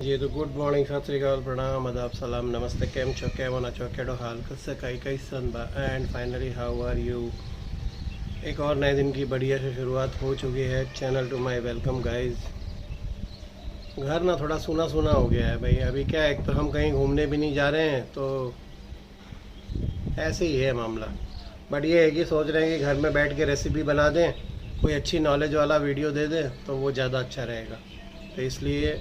जी तो good morning, सत श्रीकाल, प्रणाम, आदाब, सलाम, नमस्ते, केम छो, केमन अछो, केड़ो हाल, कसं काय, कैसन बा, and finally how are you. एक और नए दिन की बढ़िया से शुरुआत हो चुकी है। Channel to my welcome guys. घर ना थोड़ा सूना सूना हो गया है भाई। अभी क्या है, एक तो हम कहीं घूमने भी नहीं जा रहे हैं, तो ऐसे ही है मामला। बट ये है कि सोच रहे हैं कि घर में बैठ के रेसिपी बना दें, कोई अच्छी नॉलेज वाला वीडियो दे दें तो वो ज़्यादा अच्छा रहेगा। तो इसलिए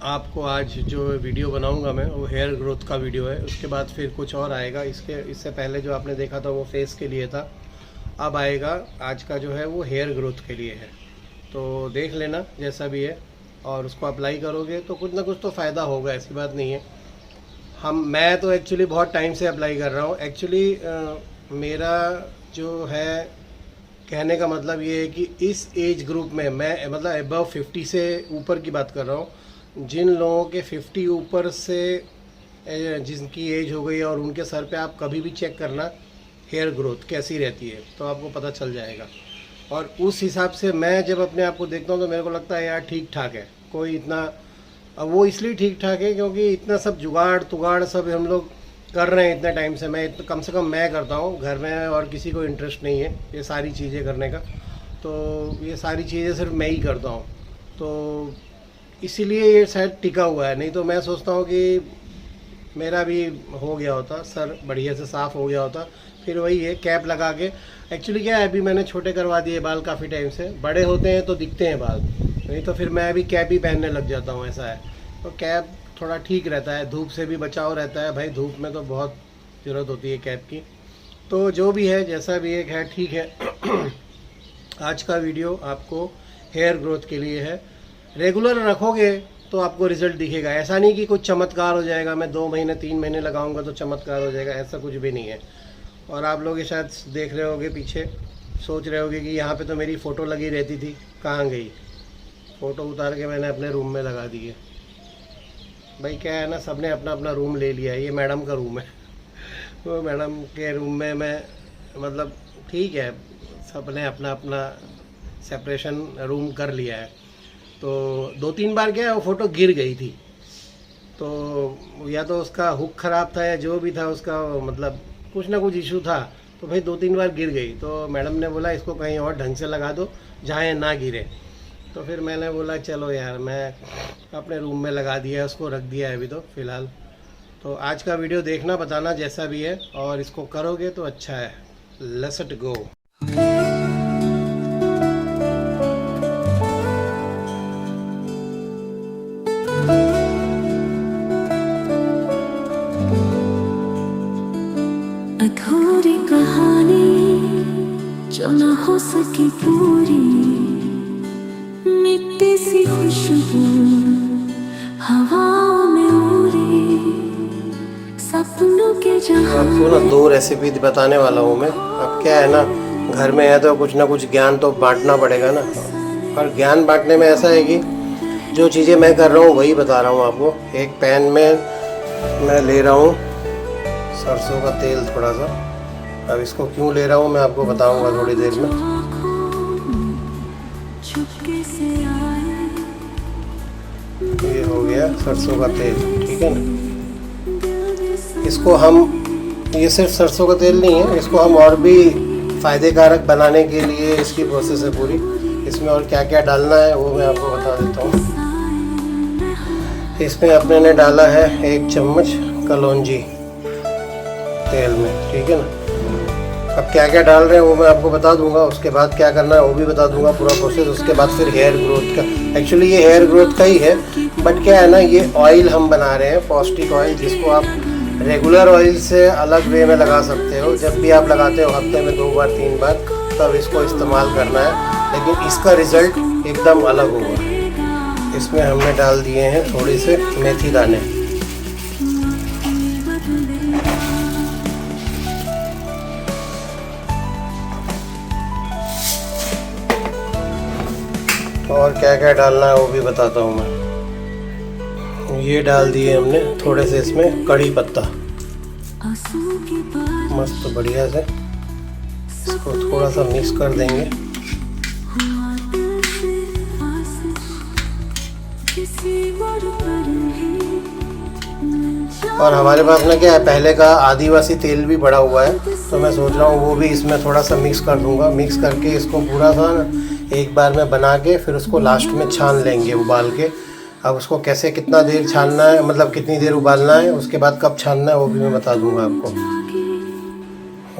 आपको आज जो वीडियो बनाऊंगा मैं वो हेयर ग्रोथ का वीडियो है। उसके बाद फिर कुछ और आएगा। इससे पहले जो आपने देखा था वो फेस के लिए था, अब आएगा आज का जो है वो हेयर ग्रोथ के लिए है। तो देख लेना जैसा भी है, और उसको अप्लाई करोगे तो कुछ ना कुछ तो फ़ायदा होगा, ऐसी बात नहीं है। मैं तो एक्चुअली बहुत टाइम से अप्लाई कर रहा हूँ। एक्चुअली मेरा जो है कहने का मतलब ये है कि इस एज ग्रुप में मैं मतलब अबव 50 से ऊपर की बात कर रहा हूँ। जिन लोगों के 50 ऊपर से जिनकी एज हो गई और उनके सर पे आप कभी भी चेक करना हेयर ग्रोथ कैसी रहती है, तो आपको पता चल जाएगा। और उस हिसाब से मैं जब अपने आप को देखता हूँ तो मेरे को लगता है यार ठीक ठाक है। कोई इतना, अब वो इसलिए ठीक ठाक है क्योंकि इतना सब जुगाड़ तुगाड़ सब हम लोग कर रहे हैं इतने टाइम से। कम से कम मैं करता हूँ घर में, और किसी को इंटरेस्ट नहीं है ये सारी चीज़ें करने का। तो ये सारी चीज़ें सिर्फ मैं ही करता हूँ, तो इसीलिए ये शायद टिका हुआ है। नहीं तो मैं सोचता हूँ कि मेरा भी हो गया होता, सर बढ़िया से साफ़ हो गया होता। फिर वही है, कैप लगा के। एक्चुअली क्या है, अभी मैंने छोटे करवा दिए बाल काफ़ी टाइम से। बड़े होते हैं तो दिखते हैं बाल, नहीं तो फिर मैं अभी कैप ही पहनने लग जाता हूँ, ऐसा है। तो कैप थोड़ा ठीक रहता है, धूप से भी बचाव रहता है भाई। धूप में तो बहुत ज़रूरत होती है कैप की। तो जो भी है, जैसा भी है, ठीक है। आज का वीडियो आपको हेयर ग्रोथ के लिए है। रेगुलर रखोगे तो आपको रिजल्ट दिखेगा। ऐसा नहीं कि कुछ चमत्कार हो जाएगा, मैं 2 महीने 3 महीने लगाऊंगा तो चमत्कार हो जाएगा, ऐसा कुछ भी नहीं है। और आप लोग ये शायद देख रहे होगे पीछे, सोच रहे होगे कि यहाँ पे तो मेरी फ़ोटो लगी रहती थी, कहाँ गई। फ़ोटो उतार के मैंने अपने रूम में लगा दी है भाई। क्या है ना, सबने अपना अपना रूम ले लिया है। ये मैडम का रूम है। वो मैडम के रूम में मैं मतलब ठीक है, सबने अपना अपना सेपरेशन रूम कर लिया है। तो 2-3 बार क्या है, वो फ़ोटो गिर गई थी। तो या तो उसका हुक ख़राब था या जो भी था उसका, मतलब कुछ ना कुछ इशू था। तो भाई 2-3 बार गिर गई। तो मैडम ने बोला इसको कहीं और ढंग से लगा दो जहाँ ये ना गिरे। तो फिर मैंने बोला चलो यार, मैं अपने रूम में लगा दिया, उसको रख दिया है अभी तो फ़िलहाल। तो आज का वीडियो देखना, बताना जैसा भी है, और इसको करोगे तो अच्छा है। Let's go. अधूरी कहानी जो न हो सकी पूरी, मिट्टी सी खुशबू हवाओं में उड़ी, सपनों के जहां। आपको ना 2 रेसिपी बताने वाला हूँ मैं। अब क्या है ना, घर में है तो कुछ ना कुछ ज्ञान तो बांटना पड़ेगा ना। और ज्ञान बांटने में ऐसा है कि जो चीज़ें मैं कर रहा हूँ वही बता रहा हूँ आपको। एक पैन में मैं ले रहा हूँ सरसों का तेल थोड़ा सा। अब इसको क्यों ले रहा हूँ मैं आपको बताऊँगा थोड़ी देर में। ये हो गया सरसों का तेल, ठीक है ना। इसको हम, ये सिर्फ सरसों का तेल नहीं है, इसको हम और भी फ़ायदे कारक बनाने के लिए इसकी प्रोसेस है पूरी। इसमें और क्या क्या डालना है वो मैं आपको बता देता हूँ। इसमें अपने ने डाला है 1 चम्मच कलौंजी तेल में, ठीक है ना। अब क्या क्या डाल रहे हैं वो मैं आपको बता दूंगा, उसके बाद क्या करना है वो भी बता दूंगा, पूरा प्रोसेस। उसके बाद फिर हेयर ग्रोथ का, एक्चुअली ये हेयर ग्रोथ का ही है, बट क्या है ना, ये ऑयल हम बना रहे हैं पौष्टिक ऑयल, जिसको आप रेगुलर ऑयल से अलग वे में लगा सकते हो। जब भी आप लगाते हो हफ्ते में 2 बार 3 बार, तब इसको इस्तेमाल करना है, लेकिन इसका रिज़ल्ट एकदम अलग होगा। इसमें हमने डाल दिए हैं थोड़ी से मेथी दाने। और क्या क्या डालना है वो भी बताता हूँ मैं। ये डाल दिए हमने थोड़े से इसमें कड़ी पत्ता, मस्त बढ़िया से इसको थोड़ा सा मिक्स कर देंगे। किसी मोड़ पर ही और हमारे पास ना क्या है, पहले का आदिवासी तेल भी पड़ा हुआ है, तो मैं सोच रहा हूँ वो भी इसमें थोड़ा सा मिक्स कर दूंगा। मिक्स करके इसको पूरा सा एक बार में बना के फिर उसको लास्ट में छान लेंगे उबाल के। अब उसको कैसे कितना देर छानना है, मतलब कितनी देर उबालना है, उसके बाद कब छानना है वो भी मैं बता दूंगा आपको।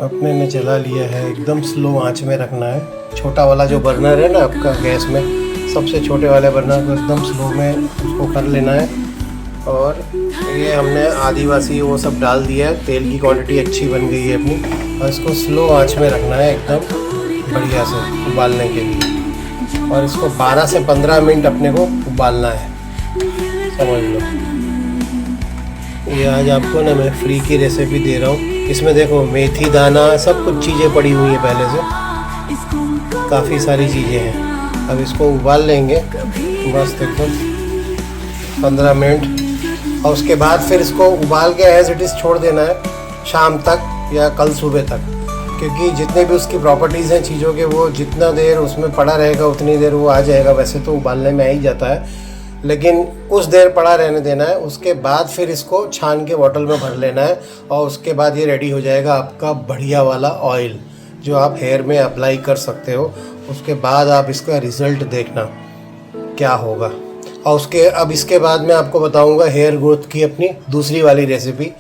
अपने ने जला लिया है, एकदम स्लो आंच में रखना है। छोटा वाला जो बर्नर है ना आपका गैस में, सबसे छोटे वाले बर्नर को एकदम स्लो में उसको कर लेना है। और ये हमने आदिवासी वो सब डाल दिया है, तेल की क्वांटिटी अच्छी बन गई है अपनी। और इसको स्लो आंच में रखना है एकदम बढ़िया से उबालने के लिए। और इसको 12 से 15 मिनट अपने को उबालना है, समझ लो। ये आज आपको ना मैं फ्री की रेसिपी दे रहा हूँ। इसमें देखो मेथी दाना सब कुछ चीज़ें पड़ी हुई हैं पहले से, काफ़ी सारी चीज़ें हैं। अब इसको उबाल लेंगे बस देखो 15 मिनट। और उसके बाद फिर इसको उबाल के एज इट इज़ छोड़ देना है शाम तक या कल सुबह तक, क्योंकि जितने भी उसकी प्रॉपर्टीज़ हैं चीज़ों के, वो जितना देर उसमें पड़ा रहेगा उतनी देर वो आ जाएगा। वैसे तो उबालने में आ ही जाता है, लेकिन कुछ देर पड़ा रहने देना है। उसके बाद फिर इसको छान के बॉटल में भर लेना है। और उसके बाद ये रेडी हो जाएगा आपका बढ़िया वाला ऑयल, जो आप हेयर में अप्लाई कर सकते हो। उसके बाद आप इसका रिज़ल्ट देखना क्या होगा। और अब इसके बाद मैं आपको बताऊंगा हेयर ग्रोथ की अपनी दूसरी वाली रेसिपी,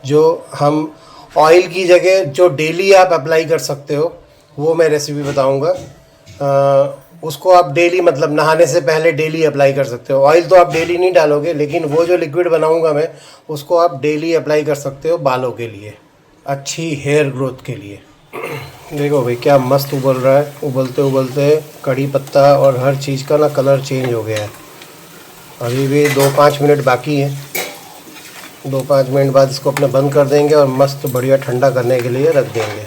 जो हम ऑयल की जगह जो डेली आप अप्लाई कर सकते हो, वो मैं रेसिपी बताऊंगा। उसको आप डेली, मतलब नहाने से पहले डेली अप्लाई कर सकते हो। ऑयल तो आप डेली नहीं डालोगे, लेकिन वो जो लिक्विड बनाऊंगा मैं, उसको आप डेली अप्लाई कर सकते हो बालों के लिए, अच्छी हेयर ग्रोथ के लिए। देखो भाई क्या मस्त उबल रहा है। उबलते उबलते कड़ी पत्ता और हर चीज़ का ना कलर चेंज हो गया है। अभी भी 2-5 मिनट बाकी है। 2-5 मिनट बाद इसको अपने बंद कर देंगे और मस्त बढ़िया ठंडा करने के लिए रख देंगे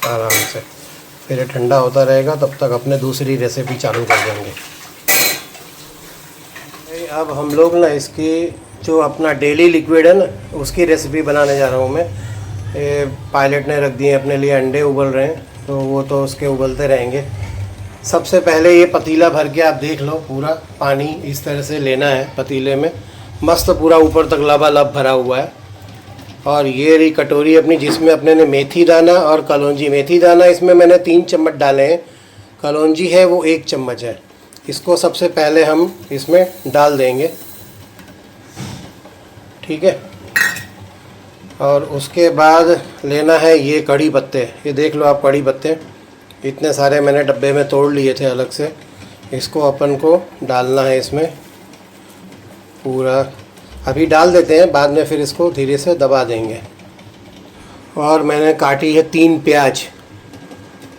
आराम से। फिर ये ठंडा होता रहेगा, तब तक अपने दूसरी रेसिपी चालू कर देंगे। अब हम लोग ना इसकी जो अपना डेली लिक्विड है ना, उसकी रेसिपी बनाने जा रहा हूँ मैं। ये पायलट ने रख दिए अपने लिए, अंडे उबल रहे हैं, तो वो तो उसके उबलते रहेंगे। सबसे पहले ये पतीला भर के आप देख लो, पूरा पानी इस तरह से लेना है पतीले में, मस्त पूरा ऊपर तक लबालब भरा हुआ है। और ये रही कटोरी अपनी, जिसमें अपने ने मेथी दाना और कलौंजी, मेथी दाना इसमें मैंने 3 चम्मच डाले हैं, कलौंजी है वो 1 चम्मच है। इसको सबसे पहले हम इसमें डाल देंगे, ठीक है। और उसके बाद लेना है ये कड़ी पत्ते। ये देख लो आप, कड़ी पत्ते इतने सारे मैंने डब्बे में तोड़ लिए थे अलग से। इसको अपन को डालना है इसमें पूरा। अभी डाल देते हैं, बाद में फिर इसको धीरे से दबा देंगे। और मैंने काटी है 3 प्याज।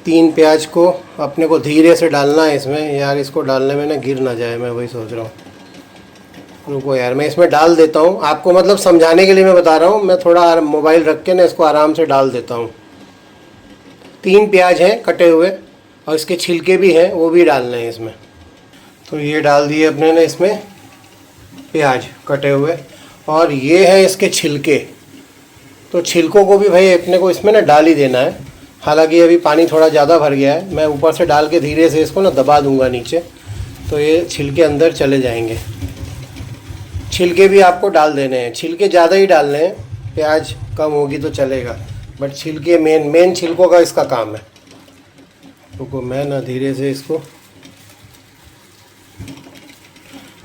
3 प्याज को अपने को धीरे से डालना है इसमें। यार इसको डालने में ना गिर ना जाए, मैं वही सोच रहा हूँ। रुको यार, मैं इसमें डाल देता हूँ, आपको मतलब समझाने के लिए मैं बता रहा हूँ। मैं थोड़ा मोबाइल रख के ना इसको आराम से डाल देता हूँ। 3 प्याज हैं कटे हुए, और इसके छिलके भी हैं, वो भी डालने हैं इसमें। तो ये डाल दिए अपने ने इसमें प्याज कटे हुए, और ये है इसके छिलके। तो छिलकों को भी भाई अपने को इसमें ना डाल ही देना है। हालांकि अभी पानी थोड़ा ज़्यादा भर गया है, मैं ऊपर से डाल के धीरे से इसको ना दबा दूंगा नीचे, तो ये छिलके अंदर चले जाएंगे। छिलके भी आपको डाल देने हैं, छिलके ज़्यादा ही डालने हैं, प्याज कम होगी तो चलेगा, बट छिलके मेन छिलकों का इसका काम है। तो मैं ना धीरे से इसको,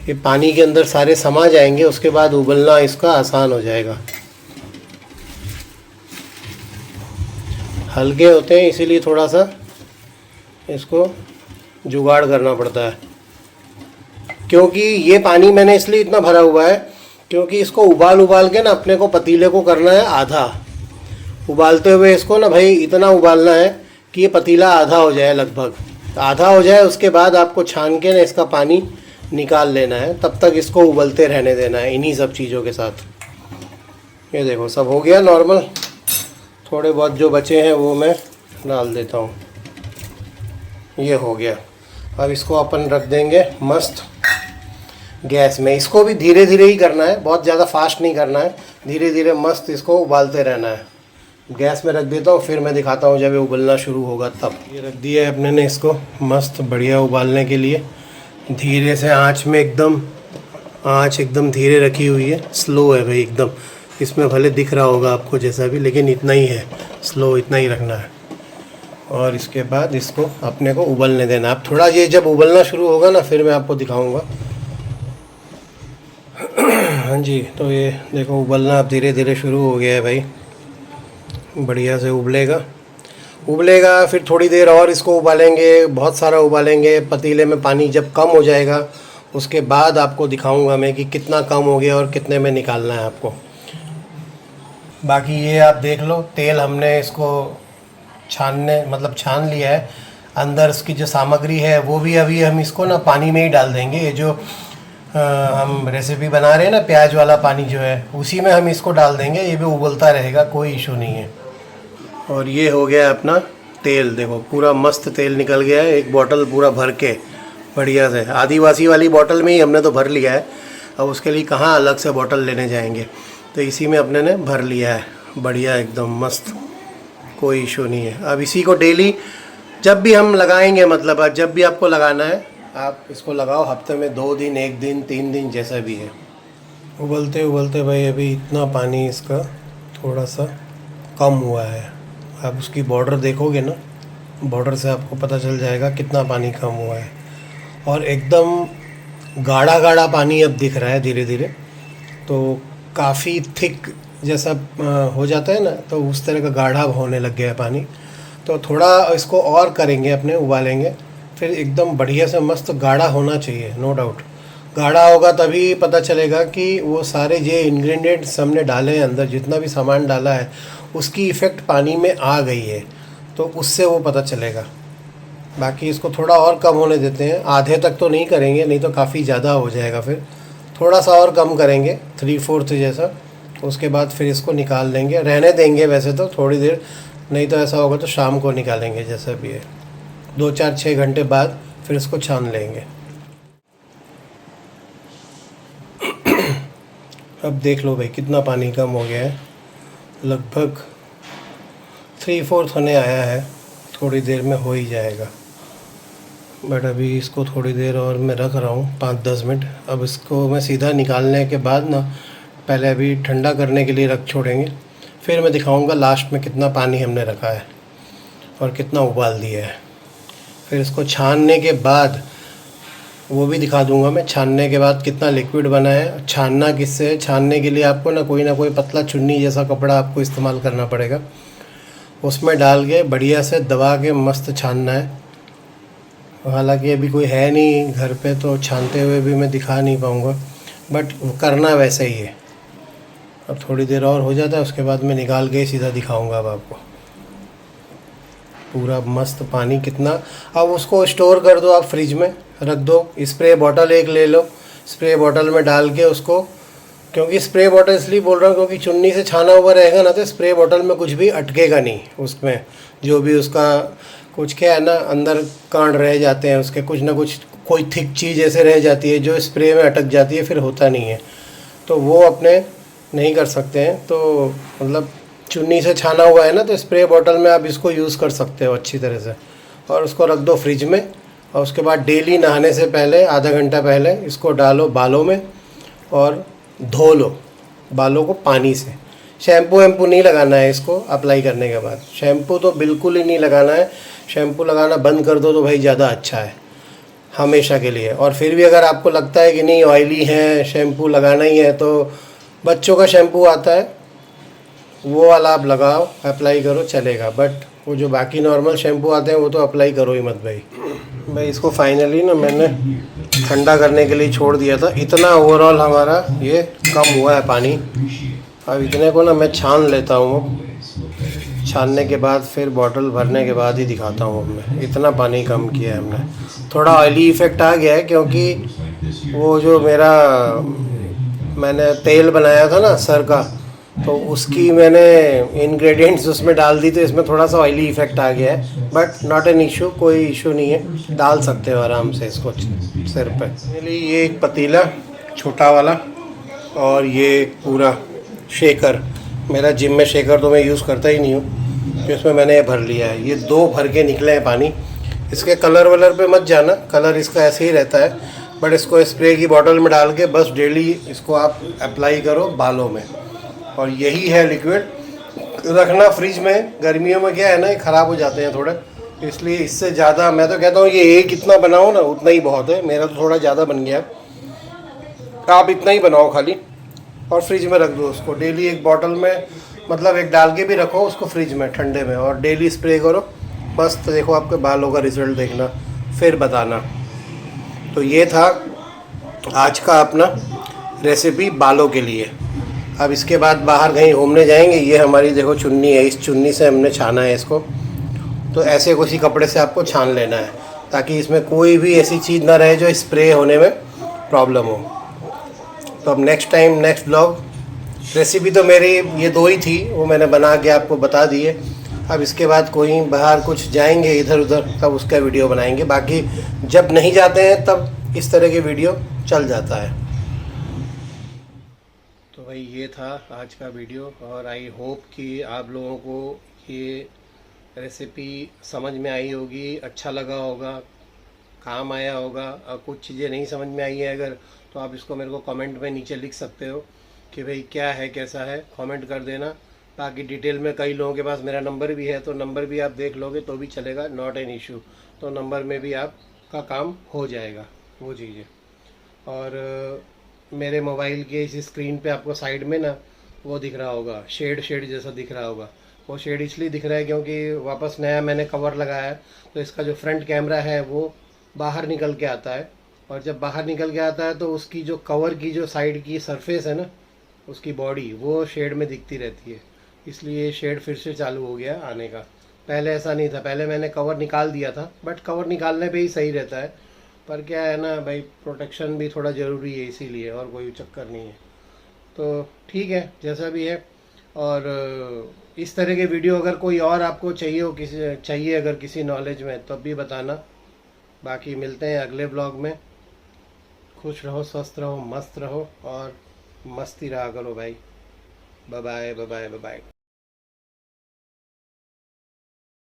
ये पानी के अंदर सारे समा जाएंगे, उसके बाद उबलना इसका आसान हो जाएगा। हल्के होते हैं इसीलिए थोड़ा सा इसको जुगाड़ करना पड़ता है। क्योंकि ये पानी मैंने इसलिए इतना भरा हुआ है, क्योंकि इसको उबाल के ना अपने को पतीले को करना है आधा। उबालते हुए इसको ना भाई इतना उबालना है कि ये पतीला आधा हो जाए, लगभग आधा हो जाए। उसके बाद आपको छान के ना इसका पानी निकाल लेना है, तब तक इसको उबलते रहने देना है इन्हीं सब चीज़ों के साथ। ये देखो सब हो गया नॉर्मल। थोड़े बहुत जो बचे हैं वो मैं डाल देता हूँ। ये हो गया। अब इसको अपन रख देंगे मस्त गैस में। इसको भी धीरे धीरे ही करना है, बहुत ज़्यादा फास्ट नहीं करना है, धीरे धीरे मस्त इसको उबालते रहना है। गैस में रख देता हूँ, फिर मैं दिखाता हूँ जब ये उबलना शुरू होगा तब। ये रख दिया है अपने ने इसको मस्त बढ़िया उबालने के लिए। धीरे से आंच में एकदम आँच एकदम धीरे रखी हुई है, स्लो है भाई एकदम। इसमें भले दिख रहा होगा आपको जैसा भी, लेकिन इतना ही है, स्लो इतना ही रखना है। और इसके बाद इसको अपने को उबलने देना। आप थोड़ा ये जब उबलना शुरू होगा ना फिर मैं आपको दिखाऊंगा। हाँ जी, तो ये देखो उबलना अब धीरे धीरे शुरू हो गया है भाई, बढ़िया से उबलेगा। फिर थोड़ी देर और इसको उबालेंगे, बहुत सारा उबालेंगे। पतीले में पानी जब कम हो जाएगा उसके बाद आपको दिखाऊंगा मैं कि कितना कम हो गया और कितने में निकालना है आपको। बाकी ये आप देख लो, तेल हमने इसको छान लिया है। अंदर इसकी जो सामग्री है वो भी अभी हम इसको ना पानी में ही डाल देंगे। ये जो हम रेसिपी बना रहे हैं ना, प्याज वाला पानी जो है, उसी में हम इसको डाल देंगे। ये भी उबलता रहेगा, कोई इशू नहीं है। और ये हो गया अपना तेल, देखो पूरा मस्त तेल निकल गया है। एक बोतल पूरा भर के बढ़िया से, आदिवासी वाली बोतल में ही हमने तो भर लिया है। अब उसके लिए कहाँ अलग से बोतल लेने जाएंगे, तो इसी में अपने ने भर लिया है। बढ़िया एकदम मस्त, कोई इशू नहीं है। अब इसी को डेली जब भी हम लगाएंगे, मतलब जब भी आपको लगाना है आप इसको लगाओ। हफ्ते में 2 दिन, 1 दिन, 3 दिन, जैसा भी है। उबलते उबलते भाई अभी इतना पानी इसका थोड़ा सा कम हुआ है। आप उसकी बॉर्डर देखोगे ना, बॉर्डर से आपको पता चल जाएगा कितना पानी कम हुआ है। और एकदम गाढ़ा गाढ़ा पानी अब दिख रहा है धीरे धीरे, तो काफ़ी थिक जैसा हो जाता है ना, तो उस तरह का गाढ़ा होने लग गया है पानी। तो थोड़ा इसको और करेंगे, अपने उबालेंगे, फिर एकदम बढ़िया से मस्त गाढ़ा होना चाहिए, नो डाउट। गाढ़ा होगा तभी पता चलेगा कि वो सारे जो इंग्रेडिएंट्स हमने डाले हैं अंदर, जितना भी सामान डाला है उसकी इफ़ेक्ट पानी में आ गई है, तो उससे वो पता चलेगा। बाकी इसको थोड़ा और कम होने देते हैं, आधे तक तो नहीं करेंगे, नहीं तो काफ़ी ज़्यादा हो जाएगा। फिर थोड़ा सा और कम करेंगे, 3/4 जैसा। उसके बाद फिर इसको निकाल लेंगे, रहने देंगे वैसे तो थोड़ी देर, नहीं तो ऐसा होगा तो शाम को निकालेंगे जैसा भी है। 2, 4, 6 घंटे बाद फिर इसको छान लेंगे। अब देख लो भाई कितना पानी कम हो गया है, लगभग 3/4 होने आया है। थोड़ी देर में हो ही जाएगा, बट अभी इसको थोड़ी देर और मैं रख रहा हूँ, 5-10 मिनट। अब इसको मैं सीधा निकालने के बाद ना, पहले अभी ठंडा करने के लिए रख छोड़ेंगे, फिर मैं दिखाऊंगा लास्ट में कितना पानी हमने रखा है और कितना उबाल दिया है। फिर इसको छानने के बाद वो भी दिखा दूंगा मैं, छानने के बाद कितना लिक्विड बना है। छानना किससे है, छानने के लिए आपको ना कोई पतला चुन्नी जैसा कपड़ा आपको इस्तेमाल करना पड़ेगा। उसमें डाल के बढ़िया से दबा के मस्त छानना है। हालांकि अभी कोई है नहीं घर पे, तो छानते हुए भी मैं दिखा नहीं पाऊँगा, बट करना वैसे ही है। अब थोड़ी देर और हो जाता है, उसके बाद मैं निकाल के सीधा दिखाऊंगा अब आपको। पूरा मस्त पानी कितना। अब उसको स्टोर कर दो, आप फ्रिज में रख दो। स्प्रे बॉटल एक ले लो, स्प्रे बॉटल में डाल के उसको, क्योंकि स्प्रे बॉटल इसलिए बोल रहा हूँ क्योंकि चुन्नी से छाना हुआ रहेगा ना, तो स्प्रे बॉटल में कुछ भी अटकेगा नहीं। उसमें जो भी उसका कुछ क्या है ना, अंदर कांड रह जाते हैं उसके, कुछ ना कुछ कोई थिक चीज़ ऐसे रह जाती है जो स्प्रे में अटक जाती है, फिर होता नहीं है, तो वो अपने नहीं कर सकते हैं। तो मतलब चुन्नी से छाना हुआ है ना, तो स्प्रे बॉटल में आप इसको यूज़ कर सकते हो अच्छी तरह से। और उसको रख दो फ्रिज में, और उसके बाद डेली नहाने से पहले आधा घंटा पहले इसको डालो बालों में और धो लो बालों को पानी से। शैम्पू वैम्पू नहीं लगाना है इसको अप्लाई करने के बाद, शैम्पू तो बिल्कुल ही नहीं लगाना है। शैम्पू लगाना बंद कर दो तो भाई ज़्यादा अच्छा है हमेशा के लिए। और फिर भी अगर आपको लगता है कि नहीं ऑयली है, शैम्पू लगाना ही है, तो बच्चों का शैम्पू आता है वो वाला आप लगाओ, अप्लाई करो, चलेगा। बट वो जो बाकी नॉर्मल शैम्पू आते हैं वो तो अप्लाई करो ही मत भाई। इसको फाइनली ना मैंने ठंडा करने के लिए छोड़ दिया था। इतना ओवरऑल हमारा ये कम हुआ है पानी। अब इतने को ना मैं छान लेता हूँ, छानने के बाद फिर बॉटल भरने के बाद ही दिखाता हूँ मैं। इतना पानी कम किया है हमने। थोड़ा ऑयली इफ़ेक्ट आ गया है क्योंकि वो जो मैंने तेल बनाया था ना सर का, तो उसकी मैंने इंग्रेडिएंट्स उसमें डाल दी, तो इसमें थोड़ा सा ऑयली इफ़ेक्ट आ गया है। बट नॉट एन इशू, कोई इशू नहीं है, डाल सकते हो आराम से इसको सिर पे। ये एक पतीला छोटा वाला, और ये पूरा शेकर, मेरा जिम में शेकर तो मैं यूज़ करता ही नहीं हूँ, तो इसमें मैंने ये भर लिया है। ये 2 भर के निकले हैं पानी। इसके कलर वलर पे मत जाना, कलर इसका ऐसे ही रहता है, बट इसको स्प्रे की बॉटल में डाल के बस डेली इसको आप अप्लाई करो बालों में। और यही है लिक्विड, रखना फ्रिज में। गर्मियों में क्या है ना, ये ख़राब हो जाते हैं थोड़े, इसलिए इससे ज़्यादा मैं तो कहता हूँ ये एक इतना बनाओ ना उतना ही बहुत है। मेरा तो थोड़ा ज़्यादा बन गया, आप इतना ही बनाओ खाली और फ्रिज में रख दो उसको डेली एक बॉटल में, मतलब एक डाल के भी रखो उसको फ्रिज में ठंडे में, और डेली स्प्रे करो। बस तो देखो आपके बालों का रिजल्ट देखना, फिर बताना। तो ये था आज का अपना रेसिपी बालों के लिए। अब इसके बाद बाहर कहीं घूमने जाएंगे। ये हमारी देखो चुन्नी है, इस चुन्नी से हमने छाना है इसको। तो ऐसे किसी कपड़े से आपको छान लेना है ताकि इसमें कोई भी ऐसी चीज़ ना रहे जो स्प्रे होने में प्रॉब्लम हो। तो अब next time next blog, recipe तो मेरी ये दो ही थी, वो मैंने बना के आपको बता दिए। अब इसके बाद कोई बाहर कुछ जाएंगे इधर उधर तब उसका वीडियो बनाएंगे। बाकी जब नहीं जाते हैं तब इस तरह के वीडियो चल जाता है। तो भाई ये था आज का वीडियो, और आई होप कि आप लोगों को ये रेसिपी समझ में आई होगी, अच्छा लगा होगा, काम आया होगा। और कुछ चीज़ें नहीं समझ में आई है अगर, तो आप इसको मेरे को कमेंट में नीचे लिख सकते हो कि भाई क्या है कैसा है, कमेंट कर देना। बाकी डिटेल में कई लोगों के पास मेरा नंबर भी है, तो नंबर भी आप देख लोगे तो भी चलेगा, नॉट एन इशू। तो नंबर में भी आपका काम हो जाएगा वो चीज़ें। और मेरे मोबाइल के इस स्क्रीन पे आपको साइड में ना वो दिख रहा होगा, शेड जैसा दिख रहा होगा। वो शेड इसलिए दिख रहा है क्योंकि वापस नया मैंने कवर लगाया है, तो इसका जो फ्रंट कैमरा है वो बाहर निकल के आता है। और जब बाहर निकल के आता है तो उसकी जो कवर की जो साइड की सरफेस है ना, उसकी बॉडी वो शेड में दिखती रहती है। इसलिए शेड फिर से चालू हो गया आने का। पहले ऐसा नहीं था, पहले मैंने कवर निकाल दिया था, बट कवर निकालने पे ही सही रहता है। पर क्या है ना भाई, प्रोटेक्शन भी थोड़ा ज़रूरी है, इसीलिए, और कोई चक्कर नहीं है। तो ठीक है जैसा भी है। और इस तरह के वीडियो अगर कोई और आपको चाहिए अगर किसी नॉलेज में, तब भी बताना। बाकी मिलते हैं अगले ब्लॉग में। खुश रहो, स्वस्थ रहो, मस्त रहो और मस्ती रहा करो भाई। Bye bye, bye bye, bye bye.